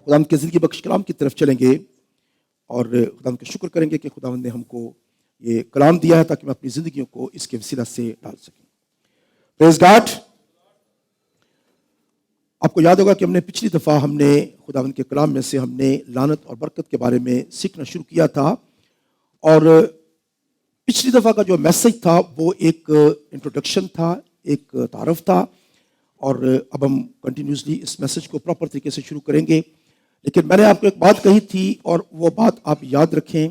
خداوند کے زندگی بخش کلام کی طرف چلیں گے اور خداوند کا شکر کریں گے کہ خداوند نے ہم کو یہ کلام دیا ہے تاکہ ہم اپنی زندگیوں کو اس کے وسیلہ سے ڈال سکیں. پریز گاڈ. آپ کو یاد ہوگا کہ ہم نے پچھلی دفعہ خداوند کے کلام میں سے ہم نے لعنت اور برکت کے بارے میں سیکھنا شروع کیا تھا، اور پچھلی دفعہ کا جو میسج تھا وہ ایک انٹروڈکشن تھا، ایک تعارف تھا، اور اب ہم کنٹینیوسلی اس میسج کو پراپر طریقے سے شروع کریں گے. لیکن میں نے آپ کو ایک بات کہی تھی، اور وہ بات آپ یاد رکھیں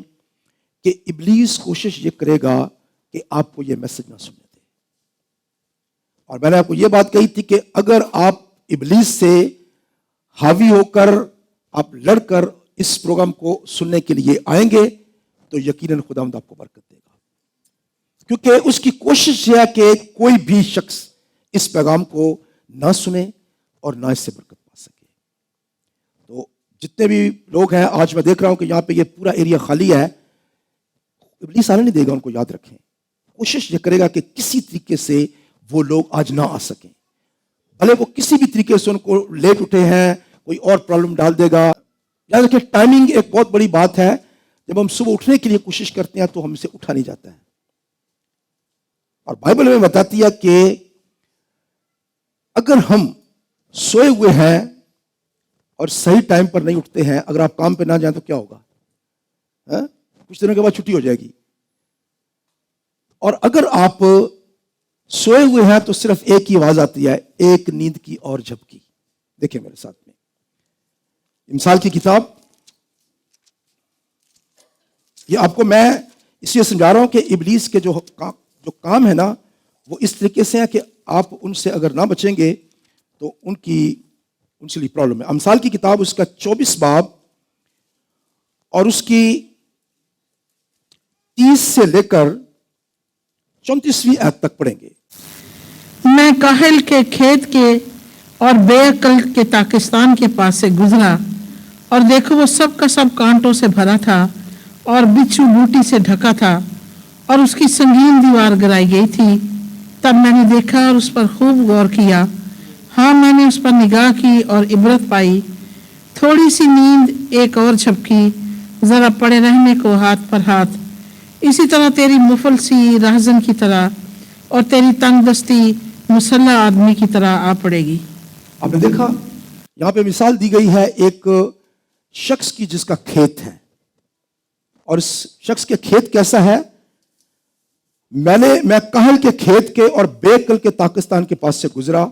کہ ابلیس کوشش یہ کرے گا کہ آپ کو یہ میسج نہ سننے دے. اور میں نے آپ کو یہ بات کہی تھی کہ اگر آپ ابلیس سے حاوی ہو کر، آپ لڑ کر اس پروگرام کو سننے کے لیے آئیں گے تو یقیناً خداوند آپ کو برکت دے گا، کیونکہ اس کی کوشش یہ ہے کہ کوئی بھی شخص اس پیغام کو نہ سنے اور نہ اس سے برکت پا سکے. تو جتنے بھی لوگ ہیں، آج میں دیکھ رہا ہوں کہ یہاں پہ یہ پورا ایریا خالی ہے. ابلیس آنے نہیں دے گا ان کو، یاد رکھیں. کوشش یہ کرے گا کہ کسی طریقے سے وہ لوگ آج نہ آ سکیں، بھلے وہ کسی بھی طریقے سے ان کو لیٹ اٹھے ہیں، کوئی اور پرابلم ڈال دے گا. یاد رکھیں ٹائمنگ ایک بہت بڑی بات ہے. جب ہم صبح اٹھنے کے لیے کوشش کرتے ہیں تو ہم سے اٹھا نہیں جاتا ہے. اور بائبل میں بتاتی ہے کہ اگر ہم سوئے ہوئے ہیں اور صحیح ٹائم پر نہیں اٹھتے ہیں، اگر آپ کام پہ نہ جائیں تو کیا ہوگا؟ کچھ دنوں کے بعد چھٹی ہو جائے گی. اور اگر آپ سوئے ہوئے ہیں تو صرف ایک ہی آواز آتی ہے، ایک نیند کی اور جھپکی. دیکھیں میرے ساتھ میں مثال کی کتاب. یہ آپ کو میں اس لیے سمجھا رہا ہوں کہ ابلیس کے جو کام ہے نا، وہ اس طریقے سے ہے کہ آپ ان سے اگر نہ بچیں گے تو ان سے لیے پرابلم ہے. امثال کی کتاب اس کا 24 باب اور اس کی 30 سے لے کر 34ویں آیت تک پڑھیں گے. میں کاہل کے کھیت کے اور بے عقل کے پاکستان کے پاس سے گزرا، اور دیکھو وہ سب کا سب کانٹوں سے بھرا تھا اور بچھو بوٹی سے ڈھکا تھا، اور اس کی سنگین دیوار گرائی گئی تھی. تب میں نے دیکھا اور اس پر خوب غور کیا. ہاں، میں نے اس پر نگاہ کی اور عبرت پائی. تھوڑی سی نیند، ایک اور جھپکی، ذرا پڑے رہنے کو ہاتھ پر ہاتھ. اسی طرح تیری مفلسی راہزن کی طرح اور تیری تنگ دستی مسلح آدمی کی طرح آ پڑے گی. آپ نے دیکھا یہاں پہ مثال دی گئی ہے ایک شخص کی جس کا کھیت ہے، اور اس شخص کے کھیت کیسا ہے؟ میں کاہل کے کھیت کے اور بے عقل کے پاکستان کے پاس سے گزرا،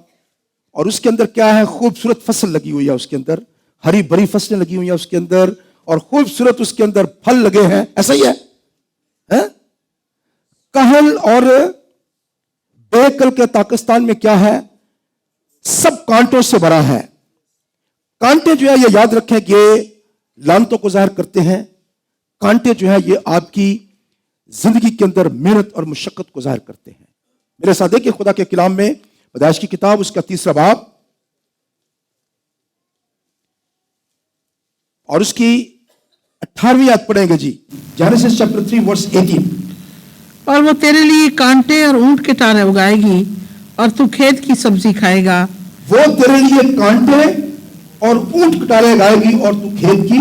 اور اس کے اندر کیا ہے؟ خوبصورت فصل لگی ہوئی ہے، اس کے اندر ہری بھری فصلیں لگی ہوئی ہیں اس کے اندر، اور خوبصورت اس کے اندر پھل لگے ہیں. ایسا ہی ہے. کاہل اور بے عقل کے پاکستان میں کیا ہے؟ سب کانٹوں سے بھرا ہے. کانٹے جو ہے یہ یاد رکھیں کہ لعنتوں کو ظاہر کرتے ہیں. کانٹے جو ہے یہ آپ کی زندگی کے اندر محنت اور مشقت کو ظاہر کرتے ہیں. میرے ساتھ دیکھیں خدا کے کلام میں پیدائش کی کتاب اس کا 3 باب اور اس کی 18ویں آیت پڑھیں گے. جی، جینیسس چیپٹر 3 ورس 18. اور وہ تیرے لیے کانٹے اور اونٹ کے ٹارے اگائے گی اور تو کھیت کی سبزی کھائے گا. وہ تیرے لیے کانٹے اور اونٹ کے ٹارے اگائے گی اور تو کھیت کی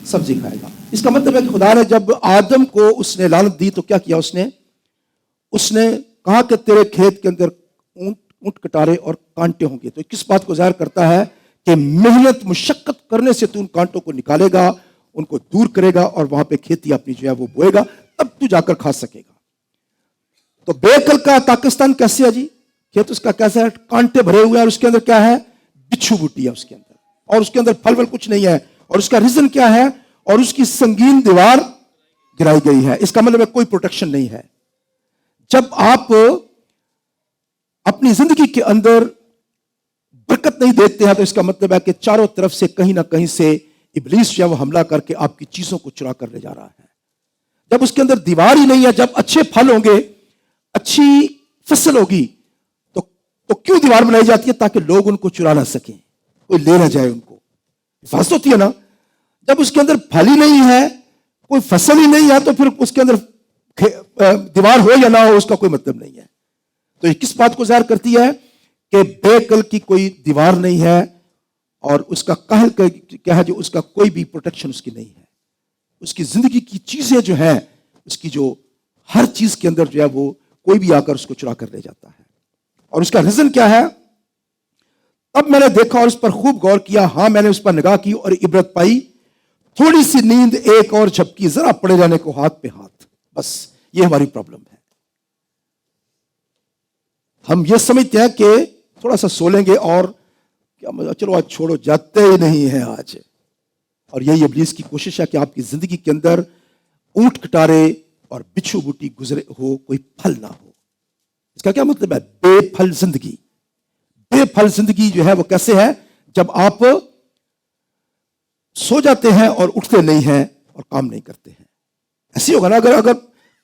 سبزی کھائے گا. اس کا مطلب ہے کہ خدا نے جب آدم کو اس نے لعنت دی تو کیا کیا؟ اس نے کہا کہ تیرے کھیت کے اندر اونٹ کٹارے اور کانٹے ہوں گے. تو کس بات کو ظاہر کرتا ہے؟ کہ محنت مشقت کرنے سے تو ان کانٹوں کو نکالے گا، ان کو دور کرے گا، اور وہاں پہ کھیتی اپنی جو ہے وہ بوئے گا، تب تو جا کر کھا سکے گا. تو بے عقل کا پاکستان کیسے ہے؟ جی، کھیت اس کا کیسا ہے؟ کانٹے بھرے ہوئے ہیں، اور اس کے اندر کیا ہے؟ بچھو بوٹی ہے اس کے اندر، اور اس کے اندر پھل کچھ نہیں ہے. اور اس کا ریزن کیا ہے؟ اور اس کی سنگین دیوار گرائی گئی ہے. اس کا مطلب ہے کوئی پروٹیکشن نہیں ہے. جب آپ اپنی زندگی کے اندر برکت نہیں دیکھتے ہیں تو اس کا مطلب ہے کہ چاروں طرف سے کہیں نہ کہیں سے ابلیس جو ہے وہ حملہ کر کے آپ کی چیزوں کو چرا کر لے جا رہا ہے. جب اس کے اندر دیوار ہی نہیں ہے، جب اچھے پھل ہوں گے، اچھی فصل ہوگی، تو کیوں دیوار بنائی جاتی ہے؟ تاکہ لوگ ان کو چرا نہ سکیں، کوئی لے نہ جائے، ان کو حفاظت ہوتی ہے نا. جب اس کے اندر پھل ہی نہیں ہے، کوئی فصل ہی نہیں ہے، تو پھر اس کے اندر دیوار ہو یا نہ ہو اس کا کوئی مطلب نہیں ہے. تو یہ کس بات کو ظاہر کرتی ہے؟ کہ بے عقل کی کوئی دیوار نہیں ہے اور اس کا کاہل کیا ہے جو اس کا کوئی بھی پروٹیکشن اس کی نہیں ہے. اس کی زندگی کی چیزیں جو ہیں, اس کی جو ہر چیز کے اندر جو ہے وہ کوئی بھی آ کر اس کو چرا کر لے جاتا ہے. اور اس کا ریزن کیا ہے؟ تب میں نے دیکھا اور اس پر خوب غور کیا, ہاں میں نے اس پر نگاہ کی اور عبرت پائی. تھوڑی سی نیند, ایک اور جھپکی, ذرا پڑے جانے کو ہاتھ پہ ہاتھ, بس یہ ہماری پرابلم ہے. ہم یہ سمجھتے ہیں کہ تھوڑا سا سو لیں گے اور کیا مزہ, چلو آج چھوڑو, جاتے ہی نہیں ہیں آج. اور یہی ابلیس کی کوشش ہے کہ آپ کی زندگی کے اندر اونٹ کٹارے اور بچھو بوٹی گزرے ہو, کوئی پھل نہ ہو. اس کا کیا مطلب ہے؟ بے پھل زندگی. بے پھل زندگی جو ہے وہ کیسے ہے؟ جب آپ سو جاتے ہیں اور اٹھتے نہیں ہیں اور کام نہیں کرتے ہیں. ایسے ہوگا نا, اگر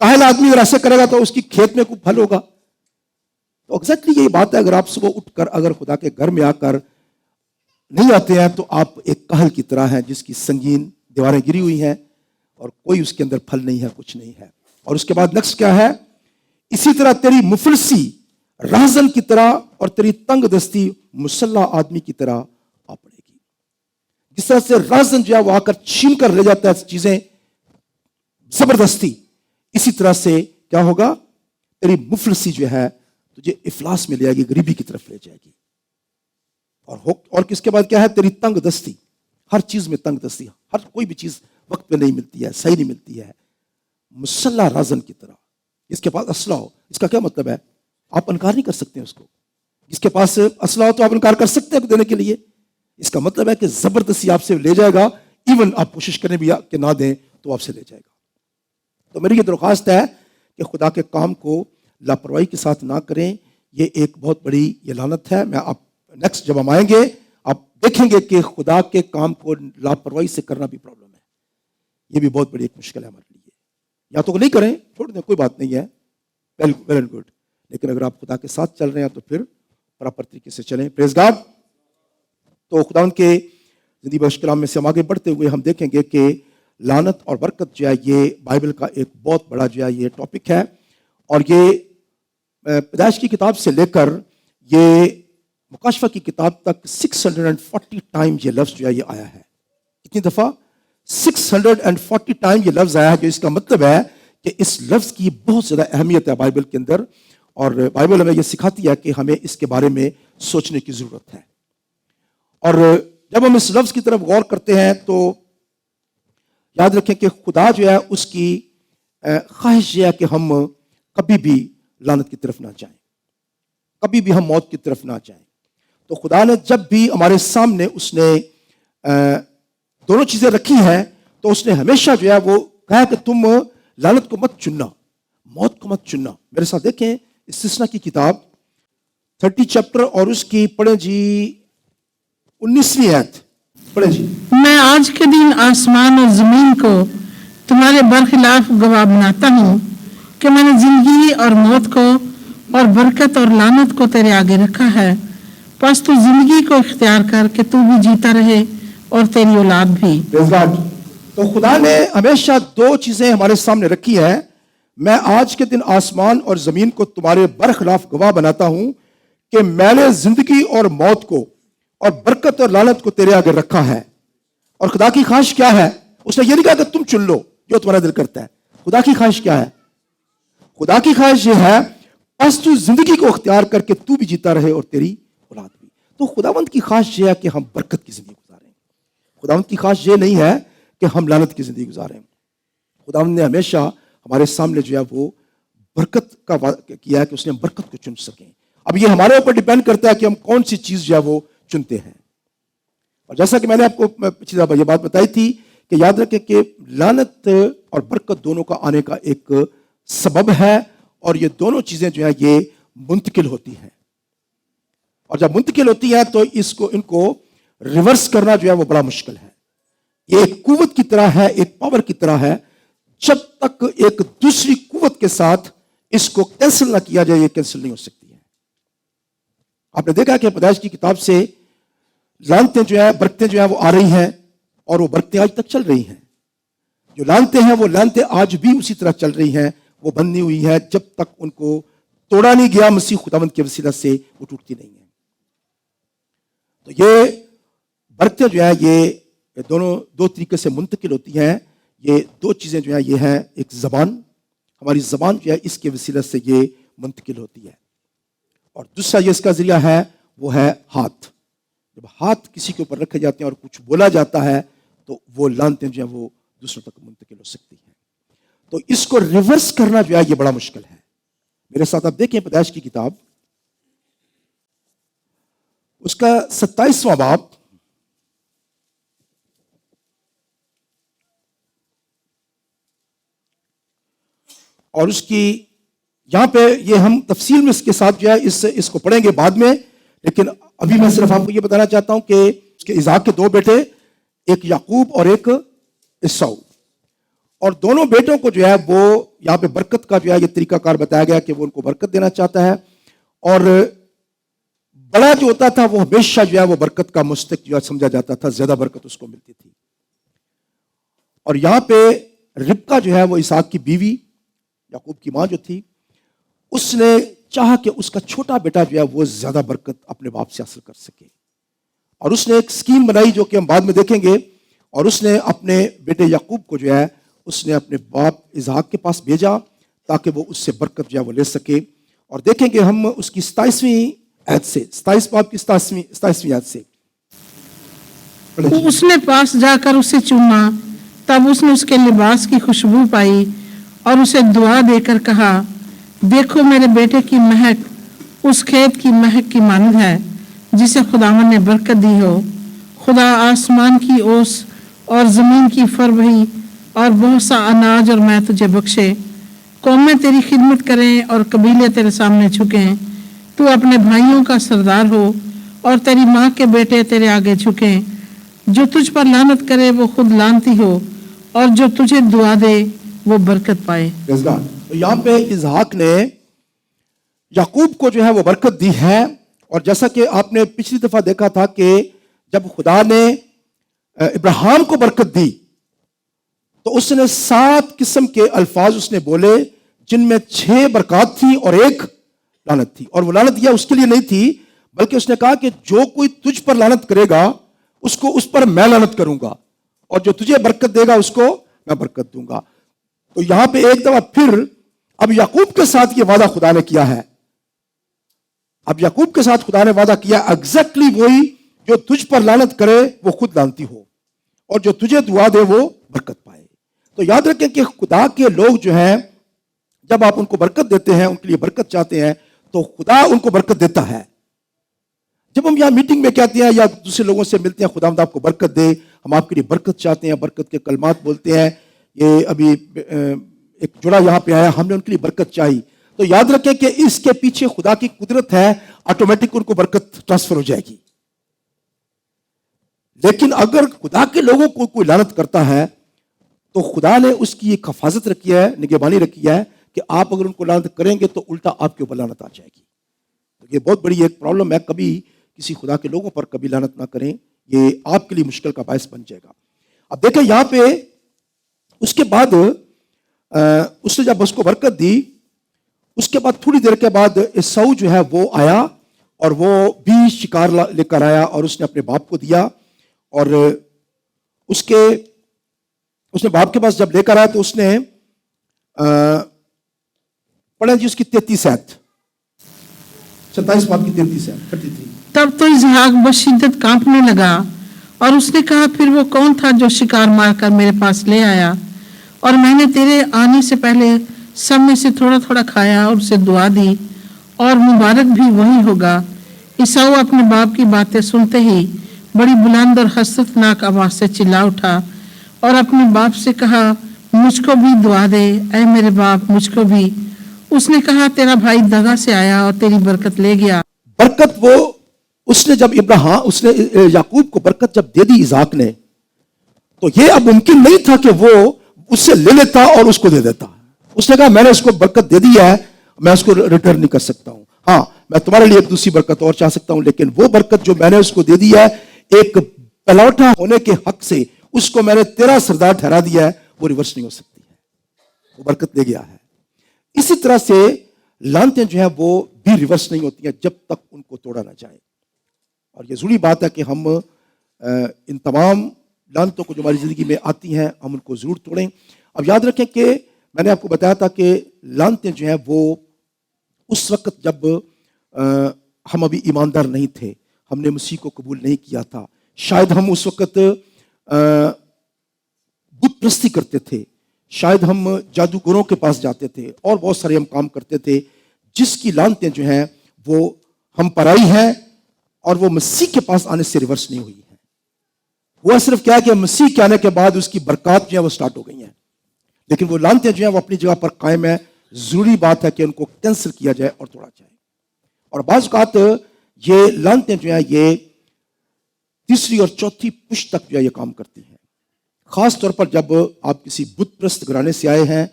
کاہل آدمی اگر ایسے کرے گا تو اس کی کھیت میں کوئی پھل ہوگا. تو ایگزیکٹلی یہی بات ہے, اگر آپ صبح اٹھ کر اگر خدا کے گھر میں آ کر نہیں آتے ہیں تو آپ ایک کاہل کی طرح ہیں جس کی سنگین دیواریں گری ہوئی ہیں اور کوئی اس کے اندر پھل نہیں ہے, کچھ نہیں ہے. اور اس کے بعد نیکسٹ کیا ہے؟ اسی طرح تیری مفلسی راہزن کی طرح اور تیری تنگ دستی مسلح آدمی کی طرح آ پڑے گی. جس طرح سے راہزن جو ہے وہ آ کر چھین کر لے جاتا ہے چیزیں زبردستی, اسی طرح سے کیا ہوگا؟ تیری مفلسی جو ہے تجھے افلاس میں لے جائے گی, غریبی کی طرف لے جائے گی. اور کس کے بعد کیا ہے؟ تیری تنگ دستی, ہر چیز میں تنگ دستی, ہر کوئی بھی چیز وقت پہ نہیں ملتی ہے, صحیح نہیں ملتی ہے. مسلح راہزن کی طرح. اس کے پاس اسلحہ ہو, اس کا کیا مطلب ہے؟ آپ انکار نہیں کر سکتے اس کو. جس کے پاس اسلحہ ہو تو آپ انکار کر سکتے ہیں دینے کے لیے. اس کا مطلب ہے کہ زبردستی آپ سے لے جائے گا, ایون آپ کوشش کریں بھی کہ نہ دیں تو آپ سے لے جائے گا. تو میری یہ درخواست ہے کہ خدا کے کام کو لاپرواہی کے ساتھ نہ کریں. یہ ایک بہت بڑی یہ لعنت ہے. میں آپ نیکسٹ جب ہم آئیں گے آپ دیکھیں گے کہ خدا کے کام کو لاپرواہی سے کرنا بھی پرابلم ہے. یہ بھی بہت بڑی ایک مشکل ہے ہمارے لیے. یا تو نہیں کریں, چھوڑ دیں, کوئی بات نہیں ہے, ویل اینڈ گڈ. لیکن اگر آپ خدا کے ساتھ چل رہے ہیں تو پھر پراپر طریقے سے چلیں. پریز گاڈ. تو خدا ان کے زندگی بخش کلام میں سے ہم آگے بڑھتے ہوئے ہم دیکھیں گے کہ لعنت اور برکت جو ہے یہ بائبل کا ایک بہت بڑا جو ہے یہ ٹاپک ہے. اور یہ پیدائش کی کتاب سے لے کر یہ مکاشفہ کی کتاب تک 640 ٹائم یہ لفظ جو ہے یہ آیا ہے. کتنی دفعہ؟ 640 ٹائم یہ لفظ آیا ہے, جو اس کا مطلب ہے کہ اس لفظ کی بہت زیادہ اہمیت ہے بائبل کے اندر. اور بائبل ہمیں یہ سکھاتی ہے کہ ہمیں اس کے بارے میں سوچنے کی ضرورت ہے. اور جب ہم اس لفظ کی طرف غور کرتے ہیں تو یاد رکھیں کہ خدا جو ہے اس کی خواہش یہ ہے کہ ہم کبھی بھی لعنت کی طرف نہ جائیں, کبھی بھی ہم موت کی طرف نہ جائیں. تو خدا نے جب بھی ہمارے سامنے اس نے دونوں چیزیں رکھی ہیں تو اس نے ہمیشہ جو ہے وہ کہا کہ تم لعنت کو مت چننا, موت کو مت چننا. میرے ساتھ دیکھیں استثنا کی کتاب 30 چیپٹر اور اس کی پڑھیں جی 19ویں آیت پڑھیں جی. میں آج کے دن آسمان اور زمین کو تمہارے برخلاف گواہ بناتا ہوں کہ میں نے زندگی اور موت کو اور برکت اور لعنت کو تیرے آگے رکھا ہے. پس تو زندگی کو اختیار کر کہ تو بھی جیتا رہے اور تیری اولاد بھی. تو خدا نے ہمیشہ دو چیزیں ہمارے سامنے رکھی ہیں. میں آج کے دن آسمان اور زمین کو تمہارے برخلاف گواہ بناتا ہوں کہ میں نے زندگی اور موت کو اور برکت اور لعنت کو تیرے آگے رکھا ہے. اور خدا کی خواہش کیا ہے؟ اس نے یہ نہیں کہا کہ تم چن لو جو تمہارا دل کرتا ہے. خدا کی خواہش کیا ہے؟ خدا کی خواہش یہ ہے بس تو زندگی کو اختیار کر کے تو بھی جیتا رہے اور تیری اولاد بھی. تو خداوند کی خواہش یہ ہے کہ ہم برکت کی زندگی گزاریں. خداوند کی خواہش یہ نہیں ہے کہ ہم لعنت کی زندگی گزاریں. خداوند نے ہمیشہ ہمارے سامنے جو ہے وہ برکت کا کیا ہے کہ اس نے ہم برکت کو چن سکیں. اب یہ ہمارے اوپر ڈیپینڈ کرتا ہے کہ ہم کون سی چیز جو ہے وہ چنتے ہیں. اور جیسا کہ میں نے آپ کو پچھلی دفعہ یہ بات بتائی تھی کہ یاد رکھیں کہ لعنت اور برکت دونوں کا آنے کا ایک سبب ہے, اور یہ دونوں چیزیں جو ہیں یہ منتقل ہوتی ہیں. اور جب منتقل ہوتی ہیں تو ان کو ریورس کرنا جو ہے وہ بڑا مشکل ہے. یہ ایک قوت کی طرح ہے, ایک پاور کی طرح ہے. جب تک ایک دوسری قوت کے ساتھ اس کو کینسل نہ کیا جائے یہ کینسل نہیں ہو سکتی ہے. آپ نے دیکھا کہ پیدائش کی کتاب سے لعنتیں جو ہے برکتیں جو ہے وہ آ رہی ہیں اور وہ برکتیں آج تک چل رہی ہیں. جو لعنتیں ہیں وہ لعنتیں آج بھی اسی طرح چل رہی ہیں, وہ بندی ہوئی ہیں. جب تک ان کو توڑا نہیں گیا مسیح خداوند کے وسیلہ سے وہ ٹوٹتی نہیں ہے. تو یہ برکتیں جو ہیں یہ دونوں دو طریقے سے منتقل ہوتی ہیں. یہ دو چیزیں جو ہیں یہ ہیں، ایک زبان، ہماری زبان جو ہے اس کے وسیلے سے یہ منتقل ہوتی ہے، اور دوسرا یہ اس کا ذریعہ ہے وہ ہے ہاتھ. جب ہاتھ کسی کے اوپر رکھے جاتے ہیں اور کچھ بولا جاتا ہے تو وہ لعنتیں جو ہیں وہ دوسروں تک منتقل ہو سکتی ہیں. تو اس کو ریورس کرنا جو ہے یہ بڑا مشکل ہے. میرے ساتھ آپ دیکھیں پیدائش کی کتاب، اس کا 27واں باب، اور اس کی یہاں پہ یہ ہم تفصیل میں اس کے ساتھ جو ہے اس کو پڑھیں گے بعد میں، لیکن ابھی میں صرف آپ کو یہ بتانا چاہتا ہوں کہ اس کے اسحاق کے دو بیٹے، ایک یعقوب اور ایک عیساؤ، اور دونوں بیٹوں کو جو ہے وہ یہاں پہ برکت کا جو ہے یہ طریقہ کار بتایا گیا کہ وہ ان کو برکت دینا چاہتا ہے، اور بڑا جو ہوتا تھا وہ ہمیشہ جو ہے وہ برکت کا مستحق جو ہے سمجھا جاتا تھا، زیادہ برکت اس کو ملتی تھی. اور یہاں پہ ربکا جو ہے وہ اسحاق کی بیوی، یعقوب کی ماں جو تھی، اس نے چاہا کہ اس کا چھوٹا بیٹا جو ہے وہ زیادہ برکت اپنے باپ سے حاصل کر سکے، اور اس نے ایک سکیم بنائی جو کہ ہم بعد میں دیکھیں گے، اور اس نے اپنے بیٹے یعقوب کو جو ہے اس نے اپنے باپ اسحاق کے پاس بھیجا تاکہ وہ اس سے برکت جو ہے وہ لے سکے. اور دیکھیں گے ہم اس کی 27ویں آیت سے، 27 باب کی 27ویں آیت سے. اس نے پاس جا کر اسے چوما، تب اس نے اس کے لباس کی خوشبو پائی اور اسے دعا دے کر کہا، دیکھو میرے بیٹے کی مہک اس کھیت کی مہک کی مانند ہے جسے خداوند نے برکت دی ہو. خدا آسمان کی اوس اور زمین کی فروہی اور بہت سا اناج اور میں تجھے بخشے. قومیں تیری خدمت کریں اور قبیلے تیرے سامنے جھکیں. تو اپنے بھائیوں کا سردار ہو اور تیری ماں کے بیٹے تیرے آگے جھکیں. جو تجھ پر لعنت کرے وہ خود لعنتی ہو، اور جو تجھے دعا دے وہ برکت پائے. تو یہاں پہ اسحاق نے یعقوب کو جو ہے وہ برکت دی ہے، اور جیسا کہ آپ نے پچھلی دفعہ دیکھا تھا کہ جب خدا نے ابراہیم کو برکت دی تو اس نے 7 قسم کے الفاظ اس نے بولے جن میں 6 برکات تھی اور 1 لعنت تھی. اور وہ لعنت یہ اس کے لیے نہیں تھی، بلکہ اس نے کہا کہ جو کوئی تجھ پر لعنت کرے گا اس پر میں لعنت کروں گا، اور جو تجھے برکت دے گا اس کو میں برکت دوں گا. تو یہاں پہ ایک دفعہ پھر اب یعقوب کے ساتھ یہ وعدہ خدا نے کیا ہے. اب یعقوب کے ساتھ خدا نے وعدہ کیا ایگزیکٹلی وہی، جو تجھ پر لعنت کرے وہ خود لعنتی ہو، اور جو تجھے دعا دے وہ برکت پائے. تو یاد رکھیں کہ خدا کے لوگ جو ہیں جب آپ ان کو برکت دیتے ہیں، ان کے لیے برکت چاہتے ہیں، تو خدا ان کو برکت دیتا ہے. جب ہم یہاں میٹنگ میں کہتے ہیں یا دوسرے لوگوں سے ملتے ہیں خداوند آپ کو برکت دے، ہم آپ کے لیے برکت چاہتے ہیں، برکت کے کلمات بولتے ہیں. یہ ابھی ایک جڑا یہاں پہ آیا، ہم نے ان کے لیے برکت چاہی، تو یاد رکھیں کہ اس کے پیچھے خدا کی قدرت ہے، آٹومیٹک ان کو برکت ٹرانسفر ہو جائے گی. لیکن اگر خدا کے لوگوں کو کوئی لعنت کرتا ہے تو خدا نے اس کی ایک حفاظت رکھی ہے، نگہبانی رکھی ہے کہ آپ اگر ان کو لعنت کریں گے تو الٹا آپ کے اوپر لعنت آ جائے گی. تو یہ بہت بڑی ایک پرابلم ہے، کبھی کسی خدا کے لوگوں پر کبھی لعنت نہ کریں، یہ آپ کے لیے مشکل کا باعث بن جائے گا. اب دیکھیں یہاں پہ اس کے بعد اس نے جب اس کو برکت دی، اس کے بعد تھوڑی دیر کے بعد عیساؤ جو ہے وہ آیا، اور وہ بھی شکار لے کر آیا اور اس نے اپنے باپ کو دیا. اور اس نے باپ کے پاس جب لے کر آیا تو اس نے پڑھیں جی اس کی 33 آیت، 27 باب کی 33 آیت. تب تو اسحاق بشدت کانپنے لگا، اور اس نے کہا، پھر وہ کون تھا جو شکار مار کر میرے پاس لے آیا، اور میں نے تیرے آنے سے پہلے سب میں سے تھوڑا تھوڑا کھایا اور اسے دعا دی، اور مبارک بھی وہی ہوگا. عیساؤ اپنے باپ کی باتیں سنتے ہی بڑی بلند اور حسرتناک آواز سے چلا اٹھا اور اپنے باپ سے کہا، مجھ کو بھی دعا دے، اے میرے باپ، مجھ کو بھی. اس نے کہا، تیرا بھائی دغا سے آیا اور تیری برکت لے گیا. برکت وہ اس نے جب اس نے یعقوب کو برکت جب دے دی اسحاق نے، تو یہ اب ممکن نہیں تھا کہ وہ اس سے لے لیتا اور اس کو دے دیتا. اس نے کہا میں نے اس کو برکت دے دی ہے، میں اس کو ریٹرن نہیں کر سکتا ہوں. ہاں میں تمہارے لیے ایک دوسری برکت اور چاہ سکتا ہوں، لیکن وہ برکت جو میں نے اس کو دے دی ہے ایک پلوٹا ہونے کے حق سے، اس کو میں نے تیرا سردار ٹھہرا دیا ہے، وہ ریورس نہیں ہو سکتی ہے، وہ برکت لے گیا ہے. اسی طرح سے لعنتیں جو ہیں وہ بھی ریورس نہیں ہوتی ہیں جب تک ان کو توڑا نہ جائے. اور یہ ضروری بات ہے کہ ہم ان تمام لعنتوں کو جو ہماری زندگی میں آتی ہیں ہم ان کو ضرور توڑیں. اب یاد رکھیں کہ میں نے آپ کو بتایا تھا کہ لعنتیں جو ہیں وہ اس وقت جب ہم ابھی ایماندار نہیں تھے, ہم نے مسیح کو قبول نہیں کیا تھا, شاید ہم اس وقت بت پرستی کرتے تھے, شاید ہم جادوگروں کے پاس جاتے تھے اور بہت سارے ہم کام کرتے تھے جس کی لعنتیں جو ہیں وہ ہم پر آئی ہیں اور وہ مسیح کے پاس آنے سے ریورس نہیں ہوئی ہیں. وہ صرف کیا ہے کہ مسیح کے آنے کے بعد اس کی برکات جو ہیں وہ سٹارٹ ہو گئی ہیں, لیکن وہ لعنتیں جو ہیں وہ اپنی جگہ پر قائم ہیں. ضروری بات ہے کہ ان کو کینسل کیا جائے اور توڑا جائے. اور بعض اوقات یہ لعنتیں جو ہیں یہ تیسری اور چوتھی پشت تک جو ہے یہ کام کرتی ہیں, خاص طور پر جب آپ کسی بت پرست گھرانے سے آئے ہیں,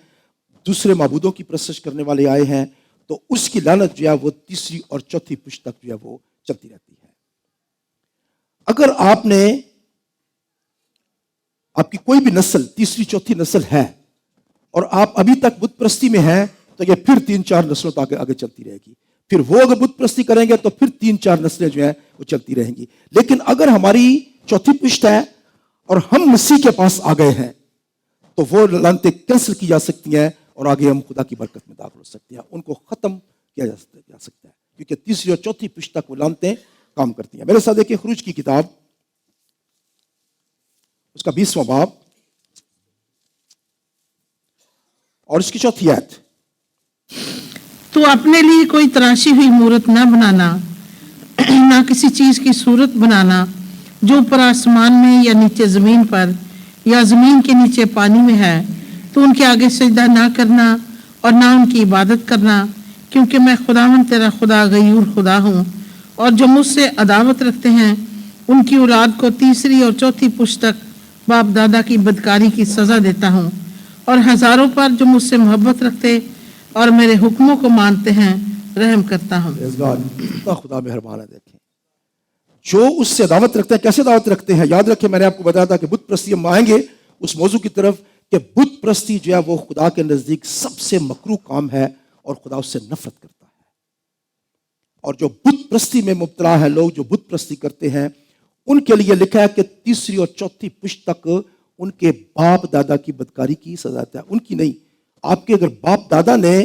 دوسرے معبودوں کی پرستش کرنے والے آئے ہیں, تو اس کی لعنت جو ہے وہ تیسری اور چوتھی پشت تک جو ہے وہ چلتی رہتی ہے. اگر آپ کی کوئی بھی نسل تیسری چوتھی نسل ہے اور آپ ابھی تک بت پرستی میں ہیں تو یہ پھر 3-4 نسلوں تک آگے چلتی رہے گی. پھر وہ اگر بت پرستی کریں گے تو پھر 3-4 نسلیں جو ہیں وہ چلتی رہیں گی. لیکن اگر ہماری چوتھی پشت ہے اور ہم مسیح کے پاس آ گئے ہیں تو وہ لعنتیں کینسل کی جا سکتی ہیں اور آگے ہم خدا کی برکت میں داخل ہو سکتے ہیں, ان کو ختم کیا جا سکتا ہے, کیونکہ تیسری اور چوتھی پشت تک وہ لعنتیں کام کرتی ہیں. میرے ساتھ دیکھیں خروج کی کتاب اس کا 20واں باب اور اس کی 4تھی آیت. تو اپنے لیے کوئی تراشی ہوئی مورت نہ بنانا, نہ کسی چیز کی صورت بنانا جو اوپر آسمان میں یا نیچے زمین پر یا زمین کے نیچے پانی میں ہے. تو ان کے آگے سجدہ نہ کرنا اور نہ ان کی عبادت کرنا, کیونکہ میں خداوند تیرا خدا غیور خدا ہوں, اور جو مجھ سے عداوت رکھتے ہیں ان کی اولاد کو تیسری اور چوتھی پشت تک باپ دادا کی بدکاری کی سزا دیتا ہوں, اور ہزاروں پر جو مجھ سے محبت رکھتے اور میرے حکموں کو مانتے ہیں رحم کرتا ہوں. خدا مہربان ہے. دیکھیں جو اس سے دعوت رکھتے ہیں کیسے دعوت رکھتے ہیں. یاد رکھیں میں نے آپ کو بتایا تھا کہ بت پرستی ہم آئیں گے اس موضوع کی طرف کہ بت پرستی جو ہے وہ خدا کے نزدیک سب سے مکروہ کام ہے اور خدا اس سے نفرت کرتا ہے. اور جو بت پرستی میں مبتلا ہے لوگ جو بت پرستی کرتے ہیں ان کے لیے لکھا ہے کہ تیسری اور چوتھی پشت تک ان کے باپ دادا کی بدکاری کی سزا ہے. ان کی نہیں, آپ کے اگر باپ دادا نے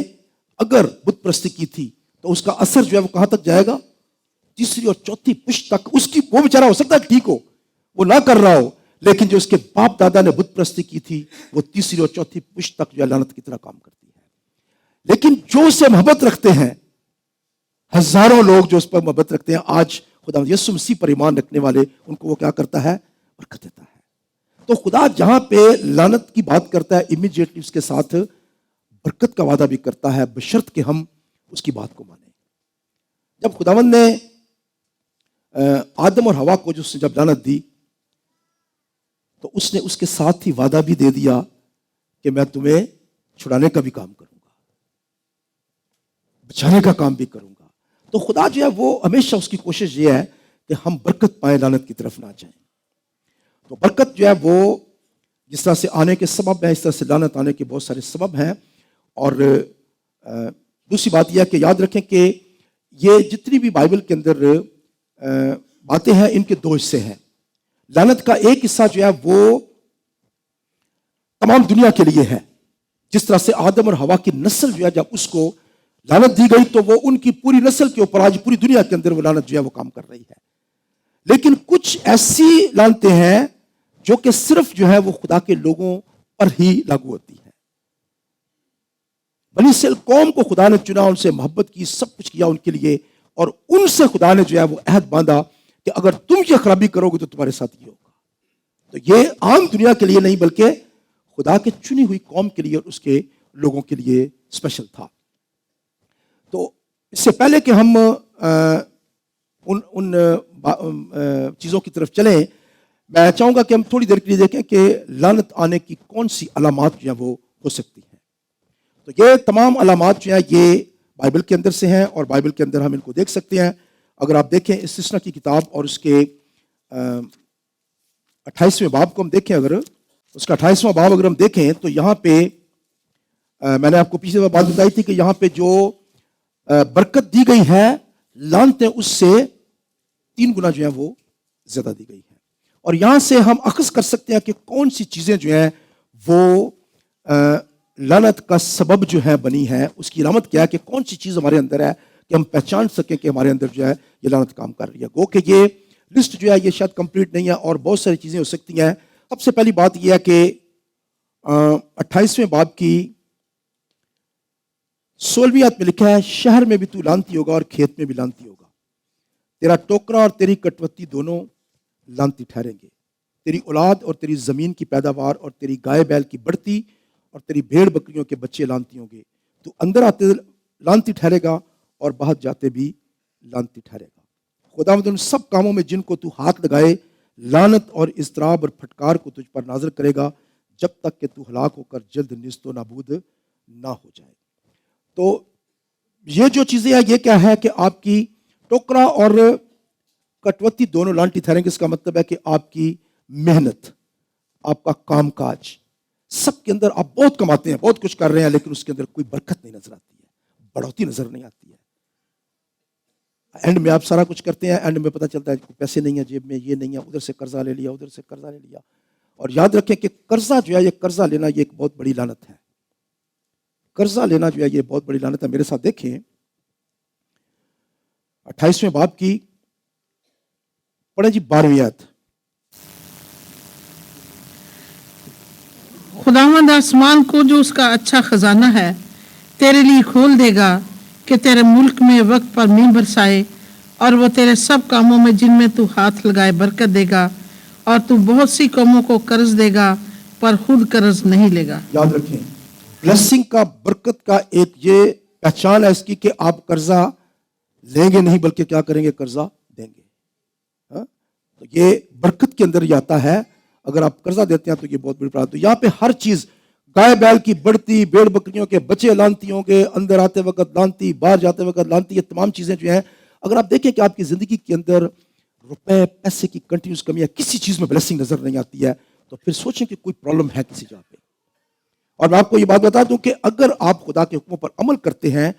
اگر بت پرستی کی تھی تو اس کا اثر جو ہے وہ کہاں تک جائے گا, تیسری اور چوتھی پشت تک. اس کی وہ بیچارہ ہو سکتا ہے ٹھیک ہو, وہ نہ کر رہا ہو, لیکن جو اس کے باپ دادا نے بت پرستی کی تھی وہ تیسری اور چوتھی پشت تک جو ہے لعنت کی طرح کام کرتی ہے. لیکن جو اس سے محبت رکھتے ہیں, ہزاروں لوگ جو اس پر محبت رکھتے ہیں, آج خدا یسوع مسیح پر ایمان رکھنے والے, ان کو وہ کیا کرتا ہے, برکت دیتا ہے. تو خدا جہاں پہ لعنت کی بات کرتا ہے امیڈیٹلی اس کے ساتھ برکت کا وعدہ بھی کرتا ہے, بشرط کہ ہم اس کی بات کو مانیں. جب خداوند نے آدم اور حوا کو جب لعنت دی تو اس نے اس کے ساتھ ہی وعدہ بھی دے دیا کہ میں تمہیں چھڑانے کا بھی کام کروں گا, بچانے کا کام بھی کروں گا. تو خدا جو ہے وہ ہمیشہ اس کی کوشش یہ ہے کہ ہم برکت پائیں, لعنت کی طرف نہ جائیں. تو برکت جو ہے وہ جس طرح سے آنے کے سبب ہے اس طرح سے لعنت آنے کے بہت سارے سبب ہیں. اور دوسری بات یہ ہے کہ یاد رکھیں کہ یہ جتنی بھی بائبل کے اندر باتیں ہیں ان کے 2 حصے ہیں. لعنت کا ایک حصہ جو ہے وہ تمام دنیا کے لیے ہے, جس طرح سے آدم اور حوا کی نسل جو ہے جب اس کو لعنت دی گئی تو وہ ان کی پوری نسل کے اوپر آج پوری دنیا کے اندر وہ لعنت جو ہے وہ کام کر رہی ہے. لیکن کچھ ایسی لعنتیں ہیں جو کہ صرف جو ہے وہ خدا کے لوگوں پر ہی لاگو ہوتی ہے. بنی اسرائیل قوم کو خدا نے چنا, ان سے محبت کی, سب کچھ کیا ان کے لیے, اور ان سے خدا نے جو ہے وہ عہد باندھا کہ اگر تم یہ خرابی کرو گے تو تمہارے ساتھ یہ ہوگا. تو یہ عام دنیا کے لیے نہیں بلکہ خدا کے چنی ہوئی قوم کے لیے اور اس کے لوگوں کے لیے اسپیشل تھا. تو اس سے پہلے کہ ہم ان چیزوں کی طرف چلیں, میں چاہوں گا کہ ہم تھوڑی دیر کے لیے دیکھیں کہ لعنت آنے کی کون سی علامات جو ہیں وہ ہو سکتی ہیں. تو یہ تمام علامات جو ہیں یہ بائبل کے اندر سے ہیں اور بائبل کے اندر ہم ان کو دیکھ سکتے ہیں. اگر آپ دیکھیں استثنا کی کتاب اور اس کے 28ویں باب کو ہم دیکھیں, اگر اس کا 28واں باب اگر ہم دیکھیں تو یہاں پہ میں نے آپ کو پچھلی بات بتائی تھی کہ یہاں پہ جو برکت دی گئی ہے لعنتیں اس سے 3 گنا جو ہے وہ زیادہ دی گئی ہے. اور یہاں سے ہم اخذ کر سکتے ہیں کہ کون سی چیزیں جو ہیں وہ لعنت کا سبب جو ہے بنی ہے. اس کی علامت کیا ہے کہ کون سی چیز ہمارے اندر ہے کہ ہم پہچان سکیں کہ ہمارے اندر جو ہے یہ لعنت کام کر رہی ہے. گو کہ یہ لسٹ جو ہے یہ شاید کمپلیٹ نہیں ہے اور بہت ساری چیزیں ہو سکتی ہیں. سب سے پہلی بات یہ ہے کہ 28ویں باب کی 16ویں آیت میں لکھا ہے شہر میں بھی تو لعنتی ہوگا اور کھیت میں بھی لعنتی ہوگا. تیرا ٹوکرا اور تیری کٹوتی دونوں لعنتی ٹھہریں گے. تیری اولاد اور تیری زمین کی پیداوار اور تیری گائے بیل کی بڑھتی اور تیری بھیڑ بکریوں کے بچے لعنتی ہوں گے. تو اندر آتے لعنتی ٹھہرے گا اور باہر جاتے بھی لعنتی ٹھہرے گا. خداوند ان سب کاموں میں جن کو تو ہاتھ لگائے لعنت اور اضطراب اور پھٹکار کو تجھ پر نازل کرے گا جب تک کہ تو ہلاک ہو کر جلد نیست و نابود نہ ہو جائے. تو یہ جو چیزیں ہیں یہ کیا ہے کہ آپ کی ٹوکرا اور کٹوتی دونوں لعنتی ٹھہریں گے. اس کا مطلب ہے کہ آپ کی محنت, آپ کا کام کاج, سب کے اندر آپ بہت کماتے ہیں, بہت کچھ کر رہے ہیں, لیکن اس کے اندر کوئی برکت نہیں نظر آتی ہے, بڑھوتی نظر نہیں آتی ہے. اینڈ میں آپ سارا کچھ کرتے ہیں, اینڈ میں پتہ چلتا ہے کہ پیسے نہیں ہیں جیب میں, یہ نہیں ہے, ادھر سے قرضہ لے لیا, ادھر سے قرضہ لے لیا. اور یاد رکھیں کہ قرضہ جو ہے یہ قرضہ لینا یہ ایک بہت بڑی لعنت ہے. قرضہ لینا جو ہے یہ بہت بڑی لعنت ہے. میرے ساتھ دیکھیں 28ویں باب کی پڑھیں جی 12ویں آیت. خداوند آسمان کو جو اس کا اچھا خزانہ ہے تیرے لیے کھول دے گا کہ تیرے ملک میں وقت پر مینہ برسائے, اور وہ تیرے سب کاموں میں جن میں تو ہاتھ لگائے برکت دے گا, اور تو بہت سی قوموں کو قرض دے گا پر خود قرض نہیں لے گا. یاد رکھیں بلیسنگ کا, برکت کا ایک یہ پہچان ہے اس کی کہ آپ قرضہ لیں گے نہیں بلکہ کیا کریں گے, قرضہ دیں گے. تو یہ برکت کے اندر یہ آتا ہے. اگر آپ قرضہ دیتے ہیں تو یہ بہت بڑی بات. تو یہاں پہ ہر چیز, گائے بیل کی بڑھتی, بھیڑ بکریوں کے بچے لعنتی ہوں گے, اندر آتے وقت لعنتی, باہر جاتے وقت لعنتی. یہ تمام چیزیں جو ہیں اگر آپ دیکھیں کہ آپ کی زندگی کے اندر روپے پیسے کی کنٹینیوس کمی ہے, کسی چیز میں بلیسنگ نظر نہیں آتی ہے, تو پھر سوچیں کہ کوئی پرابلم ہے کسی جگہ پہ. اور میں آپ کو یہ بات بتا دوں کہ اگر آپ خدا کے حکموں پر عمل کرتے ہیں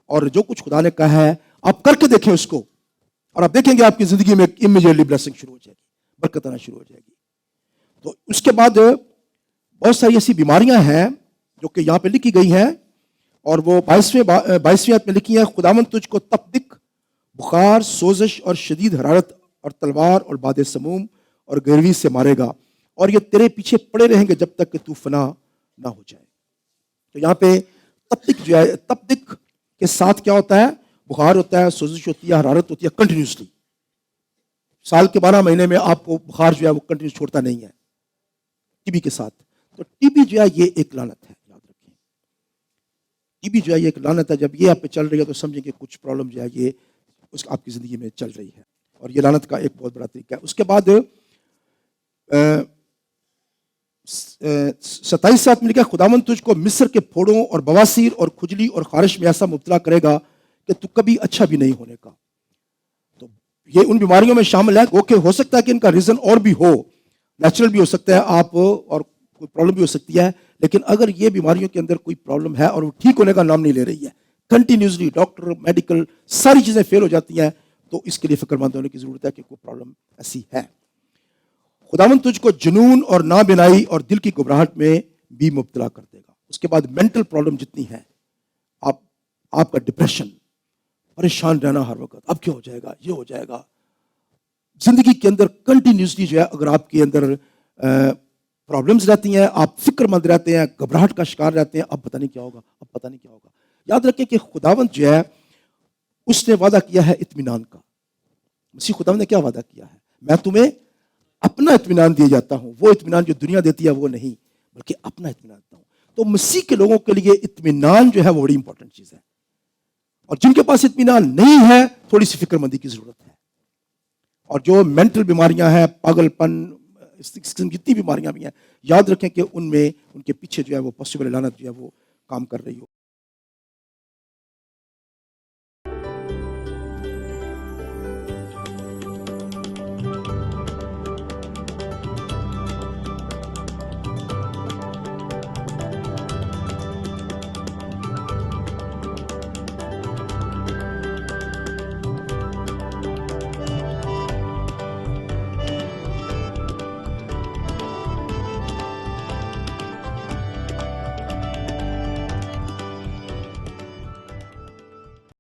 اور جو کچھ خدا نے کہا ہے آپ کر کے دیکھیں اس کو, اور آپ دیکھیں گے آپ کی زندگی میں امیجیٹلی بلیسنگ شروع ہو جائے گی, برکت آنا شروع ہو جائے گی. تو اس کے بعد بہت ساری ایسی بیماریاں ہیں جو کہ یہاں پہ لکھی گئی ہیں, اور وہ 22ویں آیت میں لکھی ہیں. خداوند تجھ کو تپدق, بخار, سوزش اور شدید حرارت اور تلوار اور باد سموم اور گروی سے مارے گا, اور یہ تیرے پیچھے پڑے رہیں گے جب تک کہ تو فنا نہ ہو جائے. تو یہاں پہ تپدق جو ہے, تپدق کے ساتھ کیا ہوتا ہے, بخار ہوتا ہے, سوزش ہوتی ہے, حرارت ہوتی ہے کنٹینیوسلی. سال کے 12 مہینے میں آپ کو بخار جو ہے وہ کنٹینیوس چھوڑتا نہیں ہے ٹی بی کے ساتھ. تو ٹی بی جو ہے یہ ایک لعنت ہے, یاد رکھیں. ٹی بی جو ہے یہ ایک لعنت ہے. جب یہ آپ پہ چل رہی ہے تو سمجھیں کہ کچھ پرابلم جو ہے یہ آپ کی زندگی میں چل رہی ہے, اور یہ لعنت کا ایک بہت بڑا طریقہ ہے. اس کے بعد 27 آیت میں لکھا ہے خداوند تجھ کو مصر کے پھوڑوں اور بواسیر اور کھجلی اور خارش میں ایسا مبتلا کرے گا کہ تو کبھی اچھا بھی نہیں ہونے کا. تو یہ ان بیماریوں میں شامل ہے. اوکے, ہو سکتا ہے کہ ان کا ریزن اور بھی ہو, نیچرل بھی ہو سکتا ہے آپ, اور کوئی پرابلم بھی ہو سکتی ہے, لیکن اگر یہ بیماریوں کے اندر کوئی پرابلم ہے اور وہ ٹھیک ہونے کا نام نہیں لے رہی ہے, کنٹینیوسلی ڈاکٹر, میڈیکل ساری چیزیں فیل ہو جاتی ہیں, تو اس کے لیے فکر مند ہونے کی ضرورت ہے کہ کوئی پرابلم ایسی ہے. خداوند تجھ کو جنون اور نابینائی اور دل کی گھبراہٹ میں بھی مبتلا کر دے گا. اس کے بعد مینٹل پرابلم جتنی ہیں, آپ کا ڈپریشن, پریشان رہنا ہر وقت, اب کیا ہو جائے گا, یہ ہو جائے گا. زندگی کے اندر کنٹینیوسلی جو ہے اگر آپ کے اندر پرابلمز رہتی ہیں, آپ فکر مند رہتے ہیں, گھبراہٹ کا شکار رہتے ہیں, اب پتہ نہیں کیا ہوگا, اب پتہ نہیں کیا ہوگا. یاد رکھیں کہ خداوند جو ہے اس نے وعدہ کیا ہے اطمینان کا. مسیح خداوند نے کیا وعدہ کیا ہے, میں تمہیں اپنا اطمینان دیے جاتا ہوں. وہ اطمینان جو دنیا دیتی ہے وہ نہیں, بلکہ اپنا اطمینان دیتا ہوں. تو مسیح کے لوگوں کے لیے اطمینان جو ہے وہ بڑی امپورٹنٹ چیز ہے, اور جن کے پاس اطمینان نہیں ہے تھوڑی سی فکر مندی کی ضرورت ہے. اور جو مینٹل بیماریاں ہیں, پاگل پن, اس قسم کی جتنی بیماریاں بھی ہیں, یاد رکھیں کہ ان میں ان کے پیچھے جو ہے وہ پاسبل لعنت جو ہے وہ کام کر رہی ہو.